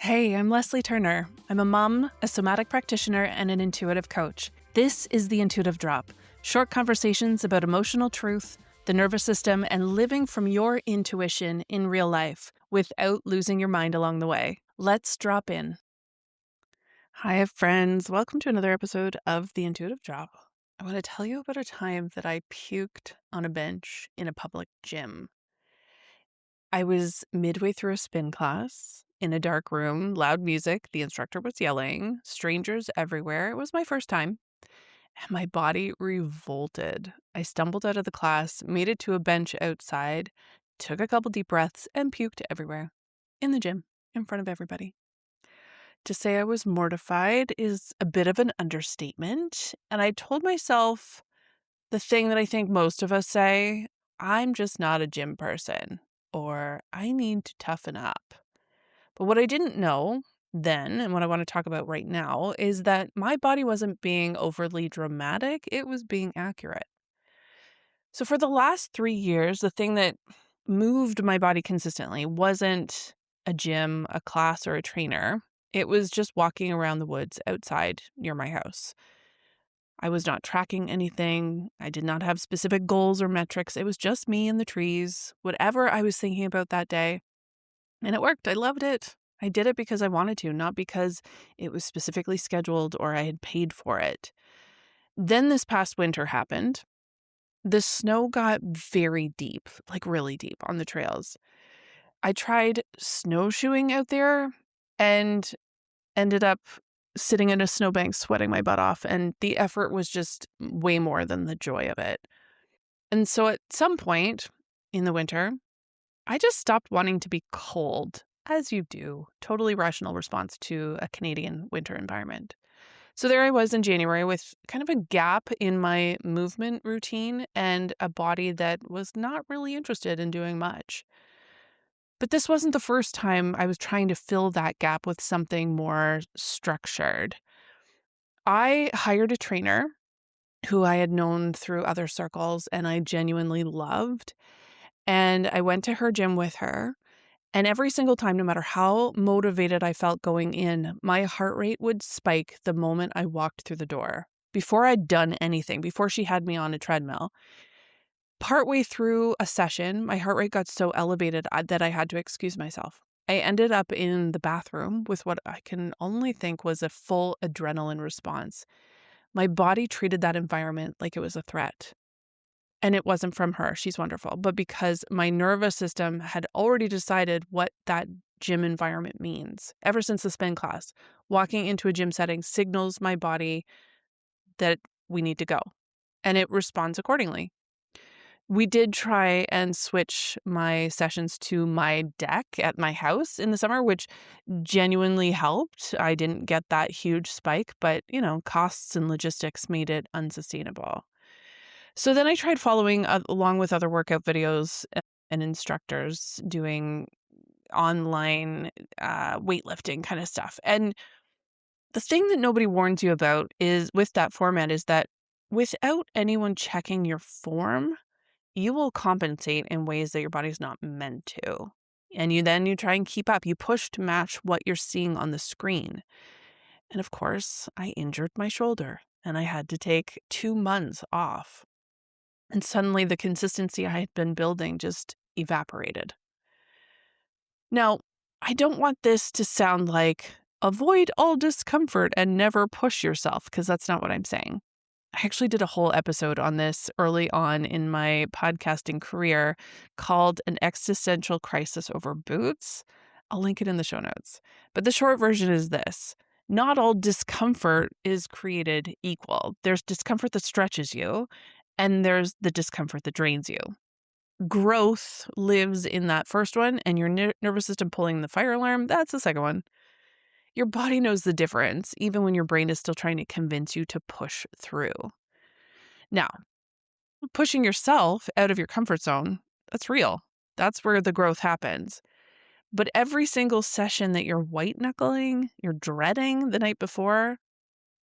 Hey, I'm Leslie Turner. I'm a mom, a somatic practitioner, and an intuitive coach. This is The Intuitive Drop, short conversations about emotional truth, the nervous system, and living from your intuition in real life without losing your mind along the way. Let's drop in. Hi, friends. Welcome to another episode of The Intuitive Drop. I want to tell you about a time that I puked on a bench in a public gym. I was midway through a spin class in a dark room, loud music, the instructor was yelling, strangers everywhere. It was my first time, and my body revolted. I stumbled out of the class, made it to a bench outside, took a couple deep breaths, and puked everywhere in the gym in front of everybody. To say I was mortified is a bit of an understatement, and I told myself the thing that I think most of us say, I'm just not a gym person, or I need to toughen up. But what I didn't know then, and what I want to talk about right now, is that my body wasn't being overly dramatic, it was being accurate. So for the last 3 years, the thing that moved my body consistently wasn't a gym, a class, or a trainer. It was just walking around the woods outside near my house. I was not tracking anything. I did not have specific goals or metrics. It was just me and the trees, whatever I was thinking about that day. And it worked. I loved it. I did it because I wanted to, not because it was specifically scheduled or I had paid for it. Then this past winter happened. The snow got very deep, like really deep on the trails. I tried snowshoeing out there and ended up sitting in a snowbank sweating my butt off, and the effort was just way more than the joy of it. And so at some point in the winter, I just stopped wanting to be cold, as you do. Totally rational response to a Canadian winter environment. So there I was in January with kind of a gap in my movement routine and a body that was not really interested in doing much. But this wasn't the first time I was trying to fill that gap with something more structured. I hired a trainer who I had known through other circles and I genuinely loved. And I went to her gym with her. And every single time, no matter how motivated I felt going in, my heart rate would spike the moment I walked through the door. Before I'd done anything, before she had me on a treadmill. Partway through a session, my heart rate got so elevated that I had to excuse myself. I ended up in the bathroom with what I can only think was a full adrenaline response. My body treated that environment like it was a threat. And it wasn't from her. She's wonderful. But because my nervous system had already decided what that gym environment means. Ever since the spin class, walking into a gym setting signals my body that we need to go. And it responds accordingly. We did try and switch my sessions to my deck at my house in the summer, which genuinely helped. I didn't get that huge spike, but, costs and logistics made it unsustainable. So then I tried following along with other workout videos and instructors doing online weightlifting kind of stuff. And the thing that nobody warns you about is with that format is that without anyone checking your form, you will compensate in ways that your body's not meant to. And you try and keep up. You push to match what you're seeing on the screen. And of course, I injured my shoulder and I had to take 2 months off. And suddenly the consistency I had been building just evaporated. Now, I don't want this to sound like avoid all discomfort and never push yourself, because that's not what I'm saying. I actually did a whole episode on this early on in my podcasting career called An Existential Crisis Over Boots. I'll link it in the show notes. But the short version is this. Not all discomfort is created equal. There's discomfort that stretches you, and there's the discomfort that drains you. Growth lives in that first one, and your nervous system pulling the fire alarm, that's the second one. Your body knows the difference, even when your brain is still trying to convince you to push through. Now, pushing yourself out of your comfort zone, that's real. That's where the growth happens. But every single session that you're white-knuckling, you're dreading the night before,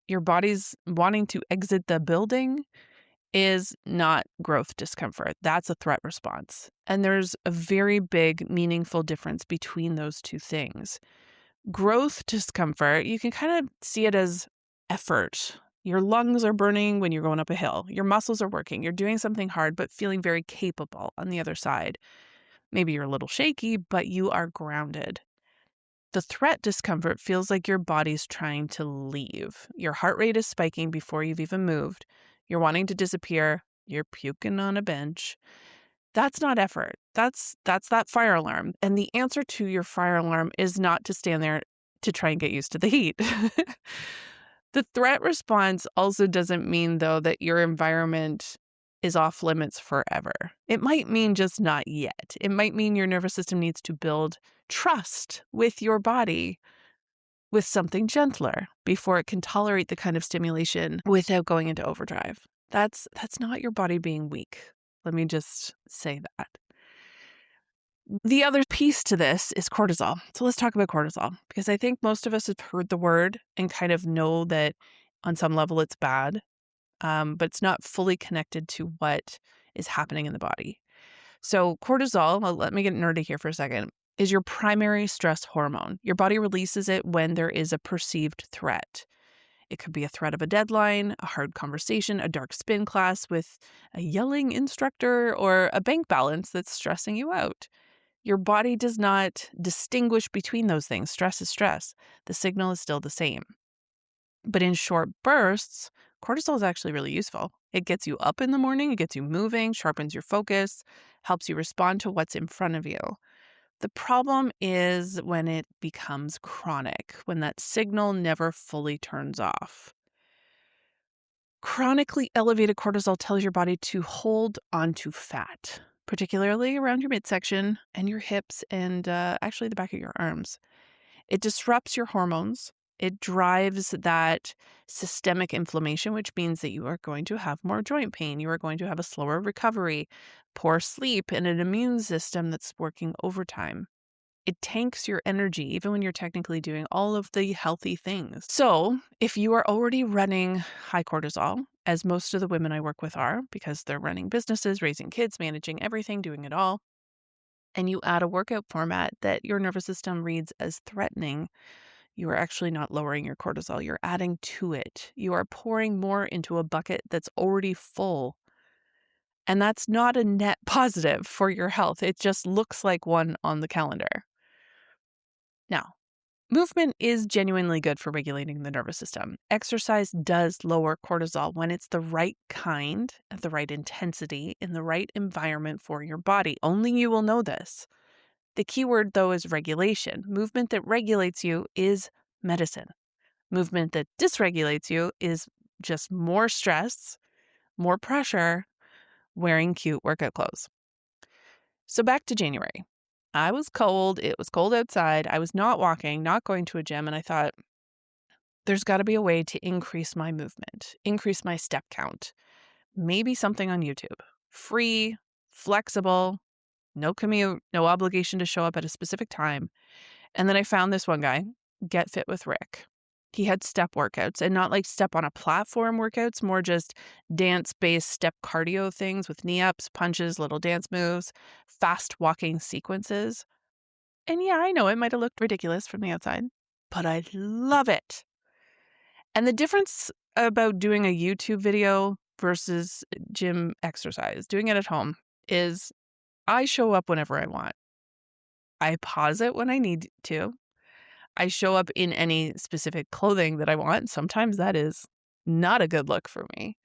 your body's wanting to exit the building, is not growth discomfort. That's a threat response. And there's a very big, meaningful difference between those two things. Growth discomfort, you can kind of see it as effort. Your lungs are burning when you're going up a hill. Your muscles are working. You're doing something hard, but feeling very capable on the other side. Maybe you're a little shaky, but you are grounded. The threat discomfort feels like your body's trying to leave. Your heart rate is spiking before you've even moved. You're wanting to disappear. You're puking on a bench. That's not effort. That's that fire alarm. And the answer to your fire alarm is not to stand there to try and get used to the heat. The threat response also doesn't mean, though, that your environment is off limits forever. It might mean just not yet. It might mean your nervous system needs to build trust with your body with something gentler before it can tolerate the kind of stimulation without going into overdrive. That's not your body being weak. Let me just say that. The other piece to this is cortisol. So let's talk about cortisol, because I think most of us have heard the word and kind of know that on some level it's bad, but it's not fully connected to what is happening in the body. So cortisol, let me get nerdy here for a second, is your primary stress hormone. Your body releases it when there is a perceived threat. It could be a threat of a deadline, a hard conversation, a dark spin class with a yelling instructor, or a bank balance that's stressing you out. Your body does not distinguish between those things. Stress is stress. The signal is still the same. But in short bursts, cortisol is actually really useful. It gets you up in the morning, it gets you moving, sharpens your focus, helps you respond to what's in front of you. The problem is when it becomes chronic, when that signal never fully turns off. Chronically elevated cortisol tells your body to hold onto fat, particularly around your midsection and your hips and actually the back of your arms. It disrupts your hormones. It drives that systemic inflammation, which means that you are going to have more joint pain. You are going to have a slower recovery, poor sleep, and an immune system that's working overtime. It tanks your energy, even when you're technically doing all of the healthy things. So if you are already running high cortisol, as most of the women I work with are, because they're running businesses, raising kids, managing everything, doing it all, and you add a workout format that your nervous system reads as threatening, you are actually not lowering your cortisol. You're adding to it. You are pouring more into a bucket that's already full. And that's not a net positive for your health. It just looks like one on the calendar. Now, movement is genuinely good for regulating the nervous system. Exercise does lower cortisol when it's the right kind, at the right intensity, in the right environment for your body. Only you will know this. The key word, though, is regulation. Movement that regulates you is medicine. Movement that dysregulates you is just more stress, more pressure, wearing cute workout clothes. So back to January. I was cold. It was cold outside. I was not walking, not going to a gym. And I thought, there's got to be a way to increase my movement, increase my step count. Maybe something on YouTube. Free, flexible, no commute, no obligation to show up at a specific time. And then I found this one guy, Get Fit with Rick. He had step workouts, and not like step on a platform workouts, more just dance-based step cardio things with knee ups, punches, little dance moves, fast walking sequences. And yeah, I know it might have looked ridiculous from the outside, but I love it. And the difference about doing a YouTube video versus gym exercise, doing it at home, is I show up whenever I want. I pause it when I need to. I show up in any specific clothing that I want. Sometimes that is not a good look for me.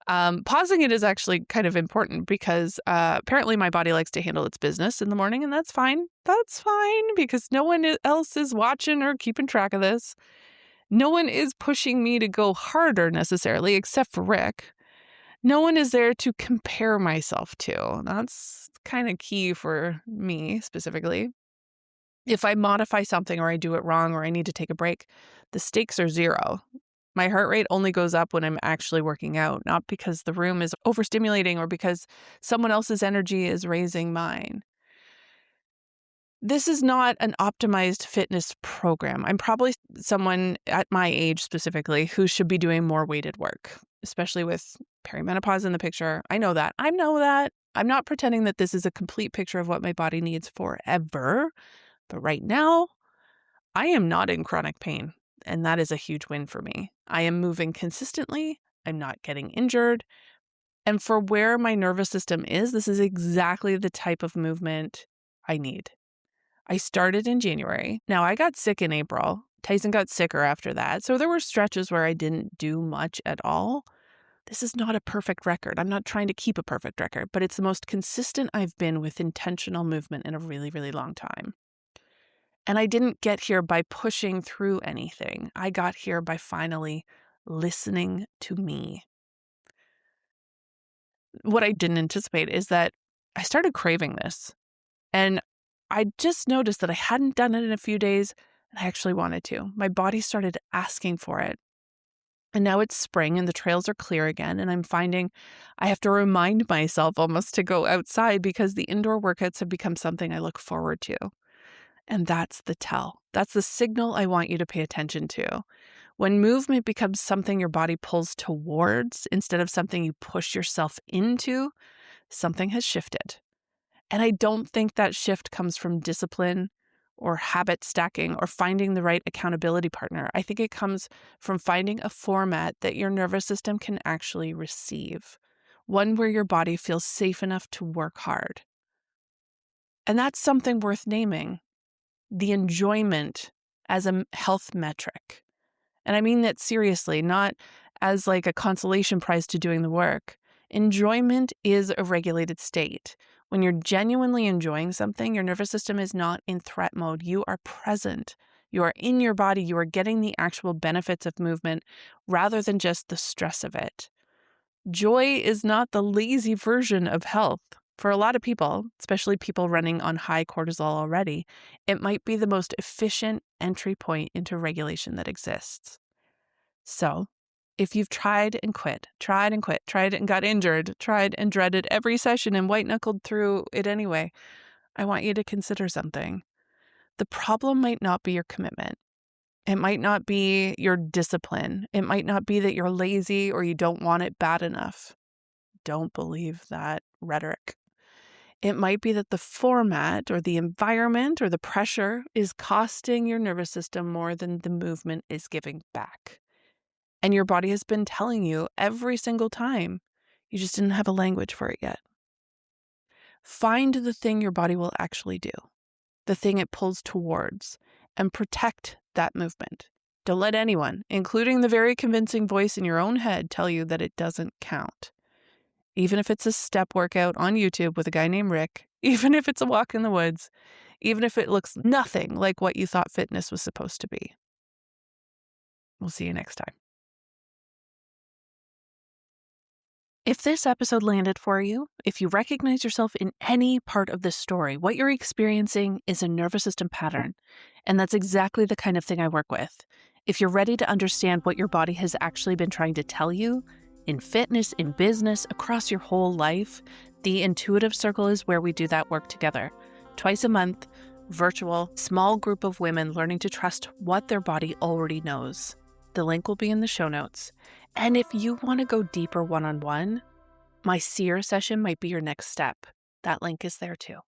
Pausing it is actually kind of important because apparently my body likes to handle its business in the morning, and that's fine. That's fine because no one else is watching or keeping track of this. No one is pushing me to go harder necessarily, except for Rick. No one is there to compare myself to. That's kind of key for me specifically. If I modify something or I do it wrong or I need to take a break, the stakes are zero. My heart rate only goes up when I'm actually working out, not because the room is overstimulating or because someone else's energy is raising mine. This is not an optimized fitness program. I'm probably someone at my age specifically who should be doing more weighted work, especially with perimenopause in the picture. I know that. I know that. I'm not pretending that this is a complete picture of what my body needs forever. But right now, I am not in chronic pain, and that is a huge win for me. I am moving consistently. I'm not getting injured. And for where my nervous system is, this is exactly the type of movement I need. I started in January. Now, I got sick in April. Tyson got sicker after that. So there were stretches where I didn't do much at all. This is not a perfect record. I'm not trying to keep a perfect record, but it's the most consistent I've been with intentional movement in a really, really long time. And I didn't get here by pushing through anything. I got here by finally listening to me. What I didn't anticipate is that I started craving this. And I just noticed that I hadn't done it in a few days, and I actually wanted to. My body started asking for it. And now it's spring and the trails are clear again, and I'm finding I have to remind myself almost to go outside because the indoor workouts have become something I look forward to. And that's the tell. That's the signal I want you to pay attention to. When movement becomes something your body pulls towards instead of something you push yourself into, something has shifted. And I don't think that shift comes from discipline or habit stacking or finding the right accountability partner. I think it comes from finding a format that your nervous system can actually receive, one where your body feels safe enough to work hard. And that's something worth naming, the enjoyment as a health metric. And I mean that seriously, not as like a consolation prize to doing the work. Enjoyment is a regulated state. When you're genuinely enjoying something, your nervous system is not in threat mode. You are present. You are in your body. You are getting the actual benefits of movement rather than just the stress of it. Joy is not the lazy version of health. For a lot of people, especially people running on high cortisol already, it might be the most efficient entry point into regulation that exists. So, if you've tried and got injured, tried and dreaded every session and white-knuckled through it anyway, I want you to consider something. The problem might not be your commitment. It might not be your discipline. It might not be that you're lazy or you don't want it bad enough. Don't believe that rhetoric. It might be that the format or the environment or the pressure is costing your nervous system more than the movement is giving back. And your body has been telling you every single time. You just didn't have a language for it yet. Find the thing your body will actually do, the thing it pulls towards, and protect that movement. Don't let anyone, including the very convincing voice in your own head, tell you that it doesn't count. Even if it's a step workout on YouTube with a guy named Rick, even if it's a walk in the woods, even if it looks nothing like what you thought fitness was supposed to be. We'll see you next time. If this episode landed for you, if you recognize yourself in any part of this story, what you're experiencing is a nervous system pattern. And that's exactly the kind of thing I work with. If you're ready to understand what your body has actually been trying to tell you, in fitness, in business, across your whole life, the Intuitive Circle is where we do that work together. Twice a month, virtual, small group of women learning to trust what their body already knows. The link will be in the show notes. And if you want to go deeper one-on-one, my SEER session might be your next step. That link is there too.